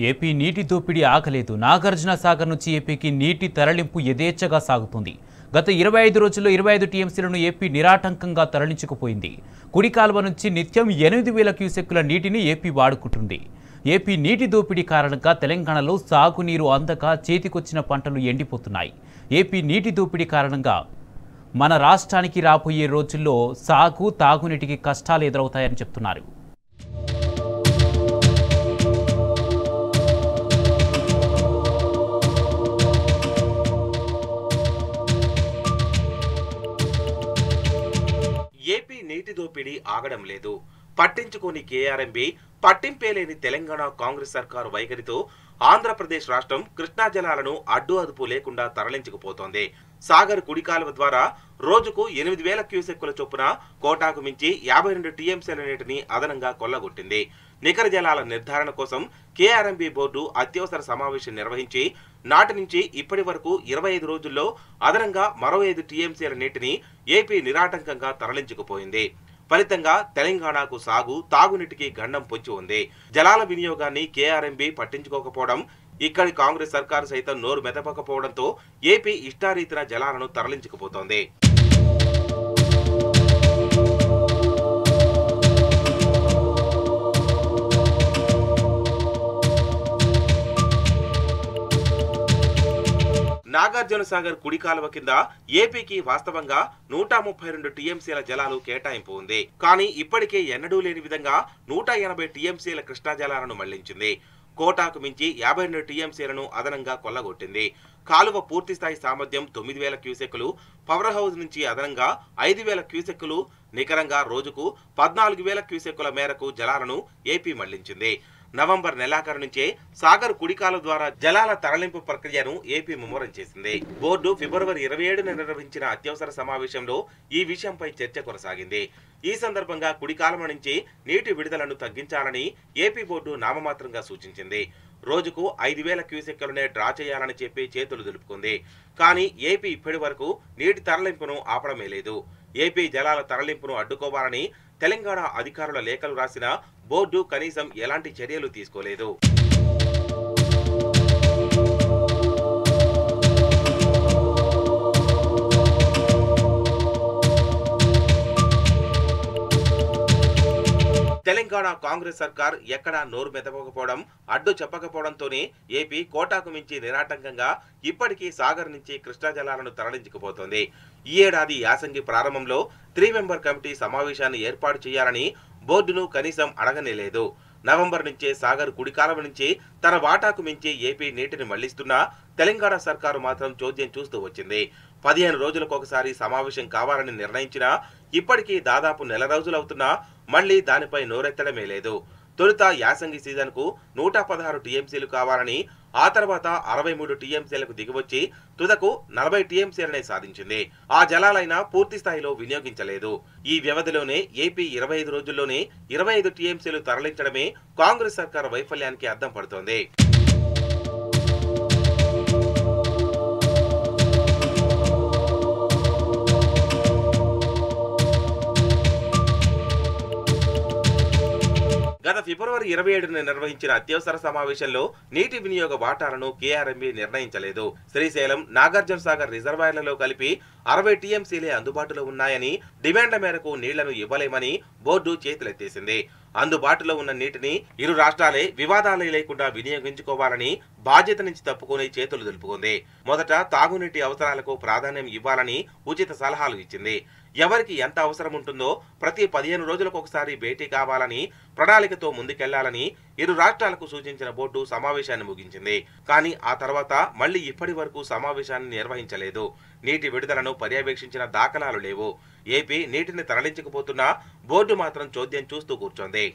AP నీటి దోపిడీ ఆగలేదు. నాగార్జున సాగర్ నుంచి ఏపీకి నీటి తరలింపు యథేచ్ఛగా సాగుతుంది. గత 25 రోజుల్లో 25 టీఎంసీలను ఏపీ నిరాటంకంగా తరలించుకుపోయింది. కుడి కాలువ నుంచి నిత్యం 8,000 క్యూసెక్కుల నీటిని ఏపీ వాడుకుంటుంది. ఏపీ నీటి దోపిడీ కారణంగా తెలంగాణలో సాగునీరు అందక చేతికొచ్చిన పంటలు ఎండిపోతున్నాయి. ఏపీ నీటి దోపిడీ కారణంగా మన రాష్ట్రానికి రాబోయే రోజుల్లో సాగు, తాగునీటికి కష్టాలు ఎదురవుతాయని చెప్తున్నారు. ఏపీ నీటి దోపిడీ ఆగడం లేదు. పట్టించుకోని కేఆర్ఎంబీ, పట్టింపే లేని తెలంగాణ కాంగ్రెస్ సర్కారు వైఖరితో ఆంధ్రప్రదేశ్ రాష్ట్రం కృష్ణా జలాలను అడ్డు అదుపు లేకుండా తరలించుకుపోతోంది. సాగర్ కుడి కాలువ ద్వారా రోజుకు 8,000 క్యూసెక్కుల చొప్పున కోటాకు మించి 52 టీఎంసీల నీటిని అదనంగా కొల్లగొట్టింది. నికర జలాల నిర్ధారణ కోసం కేఆర్ఎంబీ బోర్డు అత్యవసర సమావేశం నిర్వహించి నాటి నుంచి ఇప్పటి వరకు 25 రోజుల్లో అదనంగా మరో 5 టీఎంసీల నీటిని ఏపీ నిరాటంకంగా తరలించుకుపోయింది. ఫలితంగా తెలంగాణకు సాగు, తాగునీటికి గండం పొంచి ఉంది. జలాల వినియోగాన్ని కేఆర్ఎంబీ పట్టించుకోకపోవడం, ఇక్కడి కాంగ్రెస్ సర్కారు సైతం నోరు మెదపకపోవడంతో ఏపీ ఇష్టారీతిన జలాలను తరలించుకుపోతోంది. నాగార్జున సాగర్ కుడి కాలువ కింద ఏపీకి వాస్తవంగా 132 టీఎంసీల జలాలు కేటాయింపు ఉంది. కానీ ఇప్పటికే ఎన్నడూ లేని విధంగా 180 టీఎంసీల కృష్ణా జలాలను మళ్లించింది. కోటాకు మించి 52 టీఎంసీలను అదనంగా కొల్లగొట్టింది. కాలువ పూర్తిస్థాయి సామర్థ్యం 9,000 క్యూసెక్కులు, పవర్ హౌస్ నుంచి అదనంగా 5,000 క్యూసెక్కులు, నికరంగా రోజుకు 14,000 క్యూసెక్కుల మేరకు జలాలను ఏపీ మళ్లించింది. నవంబర్ నెలాఖరు నుంచే సాగర్ కుడికాలువ ద్వారా జలాల తరలింపు ప్రక్రియను ఏపీ ముమ్మరం చేసింది. బోర్డు ఫిబ్రవరి 27న నిర్వహించిన అత్యవసర సమావేశంలో ఈ విషయంపై చర్చ కొనసాగింది. ఈ సందర్భంగా కుడికాలువ నుంచి నీటి విడుదలను తగ్గించాలని ఏపీ బోర్డు నామమాత్రంగా సూచించింది. రోజుకు 5,000 క్యూసెక్కులనే డ్రా చేయాలని చెప్పి చేతులు దులుపుకుంది. కానీ ఏపీ ఇప్పటి వరకు నీటి తరలింపును ఆపడమే లేదు. ఏపీ జలాల తరలింపును అడ్డుకోవాలని తెలంగాణ అధికారుల లేఖలు రాసిన బోర్డు కనీసం ఎలాంటి చర్యలు తీసుకోలేదు. తెలంగాణ కాంగ్రెస్ సర్కార్ ఎక్కడా నోరు మెదపకపోవడం, అడ్డు చెప్పకపోవడంతోనే ఏపీ కోటాకు మించి నిరాటంకంగా ఇప్పటికీ సాగర్ నుంచి కృష్ణా జలాలను తరలించుకుపోతోంది. ఈ ఏడాది యాసంగి ప్రారంభంలో 3 మెంబర్ కమిటీ సమావేశాన్ని ఏర్పాటు చేయాలని బోర్డును కనీసం అడగనేలేదు. నవంబర్ నుంచే సాగర్ కుడి కాలువ నుంచి తన వాటాకు మించి ఏపీ నీటిని మళ్లిస్తున్నా తెలంగాణ సర్కారు మాత్రం చోద్యం చూస్తూ వచ్చింది. 15 రోజులకు ఒకసారి సమావేశం కావాలని నిర్ణయించినా ఇప్పటికీ దాదాపు నెల రోజులవుతున్నా మళ్లీ దానిపై నోరెత్తడమే లేదు. తొలుత యాసంగి సీజన్ కు 116 టీఎంసీలు కావాలని, ఆ తర్వాత 63 టీఎంసీలకు దిగివచ్చి తుదకు 40 టీఎంసీలనే సాధించింది. ఆ జలాలైనా పూర్తి స్థాయిలో వినియోగించలేదు. ఈ వ్యవధిలోనే ఏపీ 25 రోజుల్లోనే 25 టీఎంసీలు తరలించడమే కాంగ్రెస్ సర్కారు వైఫల్యానికి అద్దం పడుతోంది. గత ఫిబ్రవరి 27న నిర్వహించిన అత్యవసర సమావేశంలో నీటి వినియోగ వాటాలను కేఆర్ఎంబీ నిర్ణయించలేదు. శ్రీశైలం, నాగార్జున సాగర్ రిజర్వాయర్లలో కలిపి 60 టీఎంసీలే అందుబాటులో ఉన్నాయని, డిమాండ్ల మేరకు నీళ్లను ఇవ్వలేమని బోర్డు చేతులెత్తేసింది. అందుబాటులో ఉన్న నీటిని ఇరు రాష్ట్రాలే వివాదాలు లేకుండా వినియోగించుకోవాలని బాధ్యత నుంచి తప్పుకొని చేతులు దులుపుకుంది. మొదట తాగునీటి అవసరాలకు ప్రాధాన్యం ఇవ్వాలని ఉచిత సలహాలు ఇచ్చింది. ఎవరికి ఎంత అవసరం ఉంటుందో ప్రతి 15 రోజులకు ఒకసారి భేటీ కావాలని, ప్రణాళికతో ముందుకెళ్లాలని ఇరు రాష్ట్రాలకు సూచించిన బోర్డు సమావేశాన్ని ముగించింది. కానీ ఆ తర్వాత మళ్లీ ఇప్పటి వరకు సమావేశాన్ని నిర్వహించలేదు. నీటి విడుదలను పర్యవేక్షించిన దాఖలాలు లేవు. ఏపీ నీటిని తరలించకపోతున్నా బోర్డు మాత్రం చోద్యం చూస్తూ కూర్చోంది.